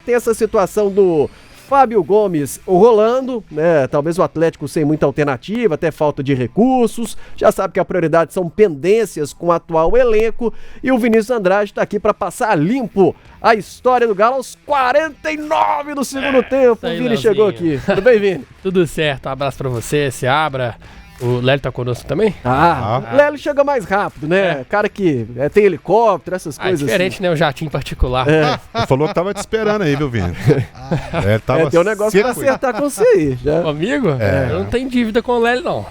tem essa situação do Fábio Gomes rolando, né? Talvez o Atlético sem muita alternativa, até falta de recursos. Já sabe que a prioridade são pendências com o atual elenco. E o Vinícius Andrade tá aqui para passar limpo a história do Galo aos 49 do segundo tempo. O Vini chegou aqui. Tudo bem, Vini? Tudo certo. Um abraço para você, Seabra. O Lélio tá conosco também? O Lélio chega mais rápido, né? Cara que tem helicóptero, essas coisas diferente, assim. Né? O jatinho particular. Ele falou que tava te esperando aí, viu, Vini? Tem um negócio pra acertar com você aí. Já. Amigo? Eu não tenho dívida com o Lélio, não.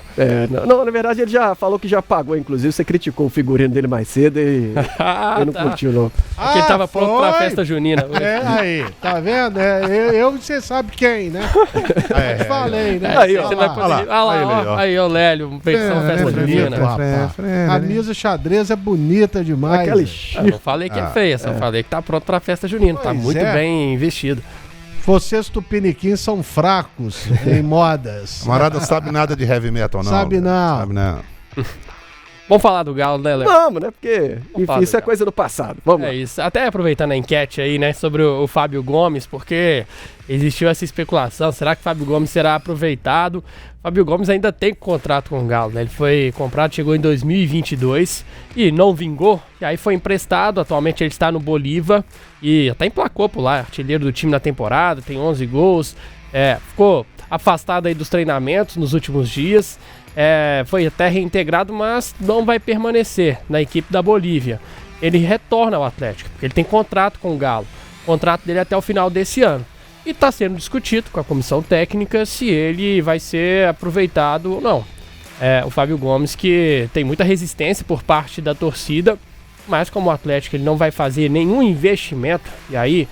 Não, na verdade ele já falou que já pagou, inclusive. Você criticou o figurino dele mais cedo e ele não curtiu, não. Porque ele tava pronto pra festa junina. Aí, tá vendo? Você sabe quem, né? Eu falei, né? Aí, ó, Lélio, pensão festa junina. A camisa xadrez é bonita demais. Eu não falei que é feia, só falei que tá pronto pra festa junina. Tá muito bem investido. Vocês tupiniquins são fracos em modas. Camarada sabe nada de heavy metal, não. Sabe não. Vamos falar do Galo, né, Léo? Vamos, né? Porque, enfim, isso é coisa do passado. Vamos lá. Isso. Até aproveitando a enquete aí, né, sobre o Fábio Gomes, porque existiu essa especulação. Será que o Fábio Gomes será aproveitado? O Fábio Gomes ainda tem contrato com o Galo, né? Ele foi comprado, chegou em 2022 e não vingou. E aí foi emprestado. Atualmente ele está no Bolívar e até emplacou por lá. Artilheiro do time na temporada, tem 11 gols. Ficou afastado aí dos treinamentos nos últimos dias. Foi até reintegrado, mas não vai permanecer na equipe da Bolívia. Ele retorna ao Atlético, porque ele tem contrato com o Galo. O contrato dele é até o final desse ano. E está sendo discutido com a comissão técnica se ele vai ser aproveitado ou não. O Fábio Gomes, que tem muita resistência por parte da torcida, mas como o Atlético ele não vai fazer nenhum investimento, e aí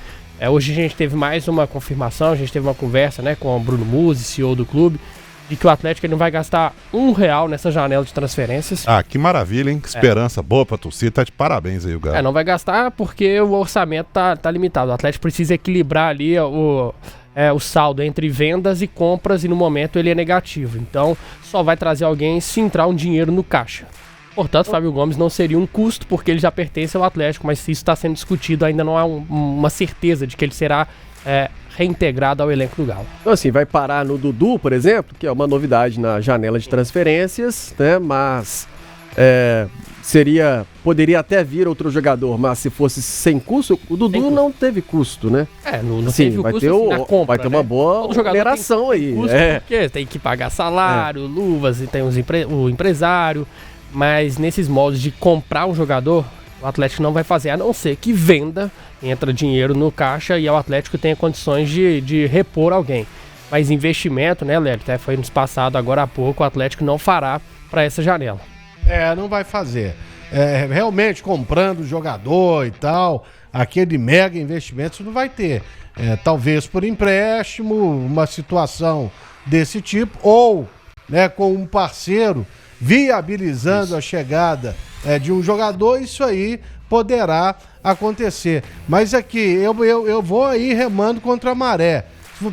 hoje a gente teve mais uma confirmação, a gente teve uma conversa, né, com o Bruno Musi, CEO do clube, de que o Atlético ele não vai gastar R$1 nessa janela de transferências. Que maravilha, hein? Que esperança boa pra torcida. Tá de parabéns aí o Galo. Não vai gastar porque o orçamento tá limitado. O Atlético precisa equilibrar ali o saldo entre vendas e compras e no momento ele é negativo. Então só vai trazer alguém se entrar um dinheiro no caixa. Portanto, Fábio Gomes não seria um custo porque ele já pertence ao Atlético, mas isso está sendo discutido, ainda não há uma certeza de que ele será reintegrado ao elenco do Galo. Então assim, vai parar no Dudu, por exemplo, que é uma novidade na janela de transferências, né? Mas poderia até vir outro jogador, mas se fosse sem custo, o Dudu não teve custo, né? Não teve vai custo ter na compra, vai ter uma boa operação aí. Porque tem que pagar salário, luvas, e tem o empresário, mas nesses moldes de comprar um jogador, o Atlético não vai fazer, a não ser que venda, entra dinheiro no caixa e o Atlético tenha condições de repor alguém. Mas investimento, né, Lélio? Até foi nos passado agora há pouco, o Atlético não fará para essa janela. Não vai fazer. Realmente comprando jogador e tal, aquele mega investimento isso não vai ter. Talvez por empréstimo, uma situação desse tipo, ou com um parceiro viabilizando a chegada de um jogador, isso aí poderá acontecer. Mas aqui, eu vou aí remando contra a maré.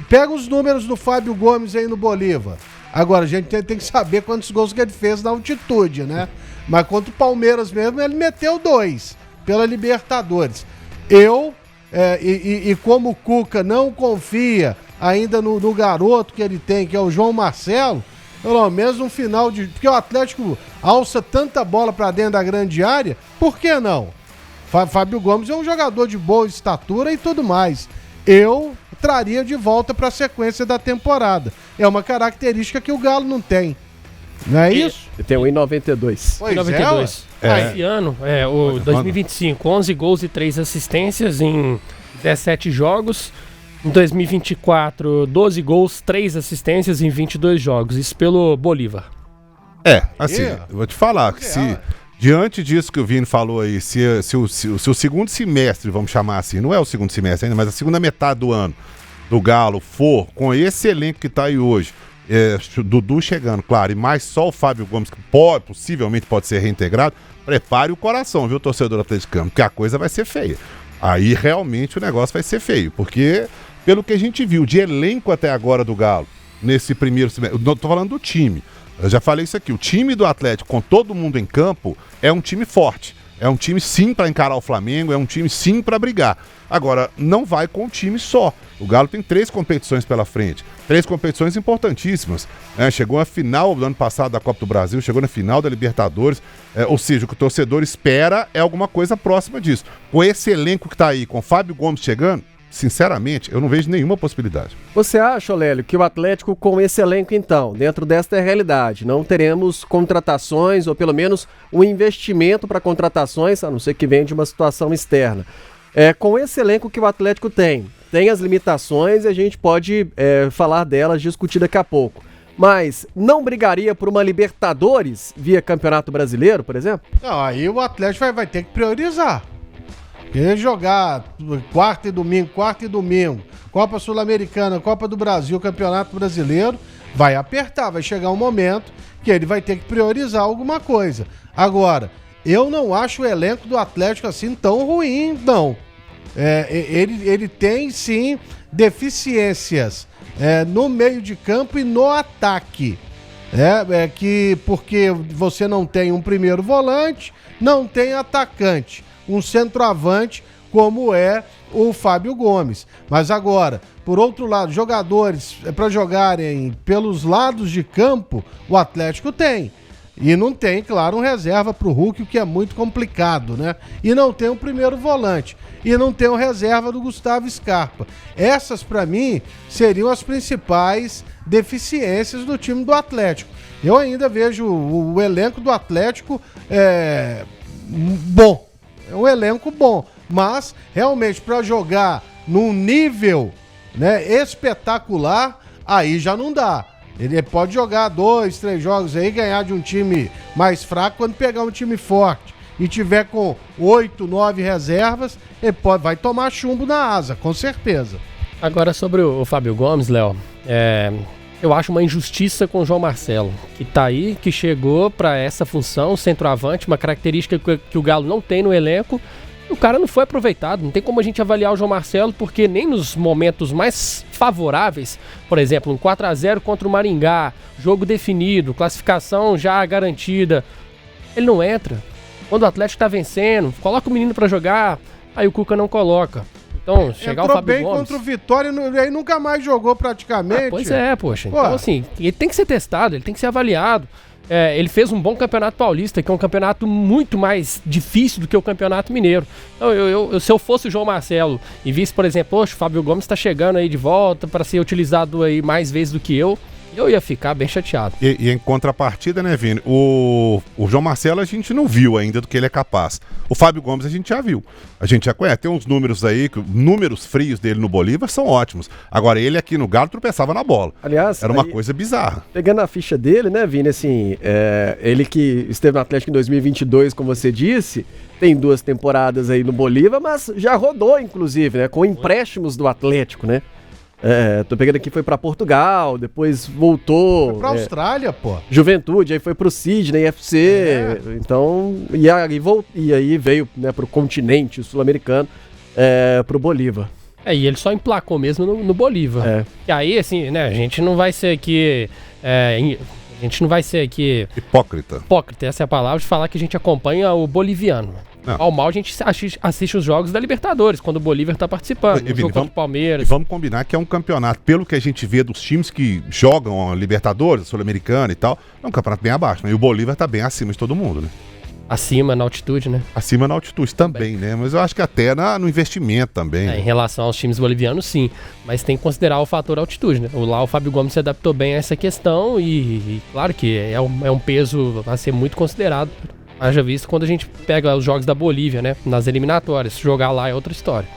Pega os números do Fábio Gomes aí no Bolívar. Agora, a gente tem que saber quantos gols que ele fez na altitude, né? Mas contra o Palmeiras mesmo, ele meteu 2 pela Libertadores. E como o Cuca não confia ainda no garoto que ele tem, que é o João Marcelo, pelo menos um final de... Porque o Atlético alça tanta bola pra dentro da grande área, por que não? Fábio Gomes é um jogador de boa estatura e tudo mais. Eu traria de volta pra sequência da temporada. É uma característica que o Galo não tem. Não é isso? Ele tem 1,92. 1,92. Esse ano, o 2025, 11 gols e 3 assistências em 17 jogos. Em 2024, 12 gols, 3 assistências em 22 jogos. Isso pelo Bolívar. Eu vou te falar que se diante disso que o Vini falou aí, se o segundo semestre, vamos chamar assim, não é o segundo semestre ainda, mas a segunda metade do ano do Galo for com esse elenco que tá aí hoje, Dudu chegando, claro, e mais só o Fábio Gomes, que possivelmente pode ser reintegrado, prepare o coração, viu, torcedor atleticano, porque a coisa vai ser feia. Aí realmente o negócio vai ser feio, porque pelo que a gente viu de elenco até agora do Galo, nesse primeiro semestre, não tô falando do time, eu já falei isso aqui, o time do Atlético com todo mundo em campo é um time forte, É um time sim para encarar o Flamengo, é um time sim para brigar. Agora, não vai com um time só. O Galo tem 3 competições pela frente, 3 competições importantíssimas. Chegou à final do ano passado da Copa do Brasil, chegou na final da Libertadores, ou seja, o que o torcedor espera é alguma coisa próxima disso. Com esse elenco que tá aí, com o Fábio Gomes chegando, sinceramente, eu não vejo nenhuma possibilidade. Você acha, Olélio, que o Atlético com esse elenco, então, dentro desta realidade, não teremos contratações, ou pelo menos um investimento para contratações, a não ser que venha de uma situação externa. Com esse elenco que o Atlético tem as limitações e a gente pode falar delas, discutir daqui a pouco. Mas não brigaria por uma Libertadores via Campeonato Brasileiro, por exemplo? Não, aí o Atlético vai ter que priorizar. Querer jogar quarta e domingo, Copa Sul-Americana, Copa do Brasil, Campeonato Brasileiro, vai apertar, vai chegar um momento que ele vai ter que priorizar alguma coisa. Agora, eu não acho o elenco do Atlético assim tão ruim, não. Ele tem, sim, deficiências no meio de campo e no ataque. Porque você não tem um primeiro volante, não tem atacante, um centroavante como é o Fábio Gomes. Mas agora, por outro lado, jogadores para jogarem pelos lados de campo, o Atlético tem. E não tem, claro, um reserva para o Hulk, o que é muito complicado, né? E não tem um primeiro volante. E não tem um reserva do Gustavo Scarpa. Essas, para mim, seriam as principais deficiências do time do Atlético. Eu ainda vejo o elenco do Atlético bom. É um elenco bom. Mas, realmente, para jogar num nível, né, espetacular, aí já não dá. Ele pode jogar 2, 3 jogos aí, ganhar de um time mais fraco, quando pegar um time forte e tiver com 8, 9 reservas, ele vai tomar chumbo na asa, com certeza. Agora sobre o Fábio Gomes, Léo, eu acho uma injustiça com o João Marcelo, que tá aí, que chegou para essa função, centroavante, uma característica que o Galo não tem no elenco. O cara não foi aproveitado, não tem como a gente avaliar o João Marcelo, porque nem nos momentos mais favoráveis, por exemplo, um 4-0 contra o Maringá, jogo definido, classificação já garantida, ele não entra. Quando o Atlético tá vencendo, coloca o menino pra jogar, aí o Cuca não coloca. Então, chegar o Fábio bem Gomes... contra o Vitória e aí nunca mais jogou praticamente. Pois é, poxa. Então, assim, ele tem que ser testado, ele tem que ser avaliado. Ele fez um bom campeonato paulista, que é um campeonato muito mais difícil do que o campeonato mineiro. Então, se eu fosse o João Marcelo e visse, por exemplo, poxa, o Fábio Gomes está chegando aí de volta para ser utilizado aí mais vezes do que eu ia ficar bem chateado. E em contrapartida, né, Vini, o João Marcelo a gente não viu ainda do que ele é capaz. O Fábio Gomes a gente já viu. A gente já conhece. Tem uns números aí, números frios dele no Bolívar são ótimos. Agora, ele aqui no Galo tropeçava na bola. Aliás, era uma coisa bizarra. Pegando a ficha dele, né, Vini, assim, ele que esteve no Atlético em 2022, como você disse, tem 2 temporadas aí no Bolívar, mas já rodou, inclusive, né, com empréstimos do Atlético, né? Tô pegando aqui, foi pra Portugal, depois voltou. Foi pra Austrália, pô. Juventude, aí foi pro Sydney FC. Então, e aí veio, né, pro continente sul-americano, pro Bolívar. E ele só emplacou mesmo no Bolívar. E aí, assim, né, a gente não vai ser aqui. Hipócrita, essa é a palavra, de falar que a gente acompanha o boliviano. Não. Ao mal, a gente assiste os jogos da Libertadores, quando o Bolívar tá participando, o jogo contra o Palmeiras. E vamos combinar que é um campeonato, pelo que a gente vê dos times que jogam a Libertadores, a Sul-Americana e tal, é um campeonato bem abaixo, né? E o Bolívar tá bem acima de todo mundo, né? Acima na altitude, né? Acima na altitude também, né? Mas eu acho que até no investimento também. Em relação aos times bolivianos, sim. Mas tem que considerar o fator altitude, né? Lá o Fábio Gomes se adaptou bem a essa questão e claro que é um peso a ser muito considerado. Haja visto quando a gente pega os jogos da Bolívia, né? Nas eliminatórias. Jogar lá é outra história.